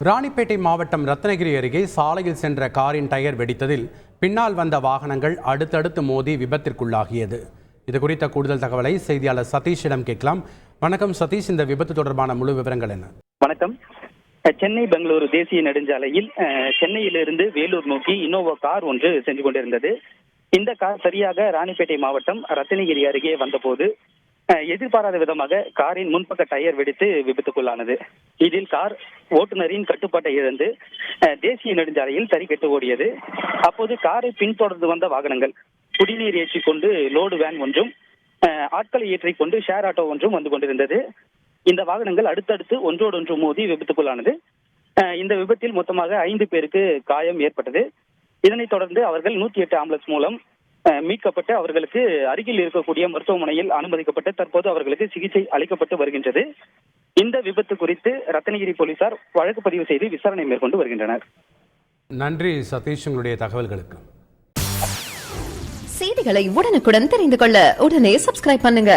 ராணிப்பேட்டை மாவட்டம் ரத்னகிரி அருகே சாலையில் சென்ற காரின் டயர் வெடித்ததில் பின்னால் வந்த வாகனங்கள் அடுத்தடுத்து மோதி விபத்திற்குள்ளாகியது. இது குறித்த கூடுதல் தகவலை செய்தியாளர் சதீஷிடம் கேட்கலாம். வணக்கம் சதீஷ், இந்த விபத்து தொடர்பான முழு விவரங்கள் என்ன? வணக்கம். சென்னை பெங்களூரு தேசிய நெடுஞ்சாலையில் சென்னையிலிருந்து வேலூர் நோக்கி இன்னோவா கார் ஒன்று சென்று கொண்டிருந்தது. இந்த கார் சரியாக ராணிப்பேட்டை மாவட்டம் ரத்னகிரி அருகே வந்தபோது எதிர்பாராத விதமாக காரின் முன்பக்க டயர் வெடித்து விபத்துக்குள்ளானது. இதில் கார் ஓட்டுநரின் கட்டுப்பாட்டை இழந்து தேசிய நெடுஞ்சாலையில் தறிக்கெட்டு ஓடியது. அப்போது காரை பின்தொடர்ந்து வந்த வாகனங்கள் குடிநீர் ஏற்றிக் கொண்டு லோடு வேன் ஒன்றும் ஆட்களை ஏற்றிக் கொண்டு ஷேர் ஆட்டோ ஒன்றும் வந்து கொண்டிருந்தது. இந்த வாகனங்கள் அடுத்தடுத்து ஒன்றோடொன்று மோதி விபத்துக்குள்ளானது. இந்த விபத்தில் மொத்தமாக 5 பேருக்கு காயம் ஏற்பட்டது. இதனைத் தொடர்ந்து அவர்கள் 108 ஆம்புலன்ஸ் மூலம் மீட்கப்பட்டு அவர்களுக்கு அருகில் இருக்கக்கூடிய மருத்துவமனையில் அனுமதிக்கப்பட்டு தற்போது அவர்களுக்கு சிகிச்சை அளிக்கப்பட்டு வருகின்றது. இந்த விபத்து குறித்து ரத்னகிரி போலீசார் வழக்கு பதிவு செய்து விசாரணை மேற்கொண்டு வருகின்றனர். நன்றி சதீஷ், உங்களுடைய தகவல்களுக்கு. செய்திகளை உடனுக்குடன் தெரிந்து கொள்ள உடனே சப்ஸ்கிரைப் பண்ணுங்க.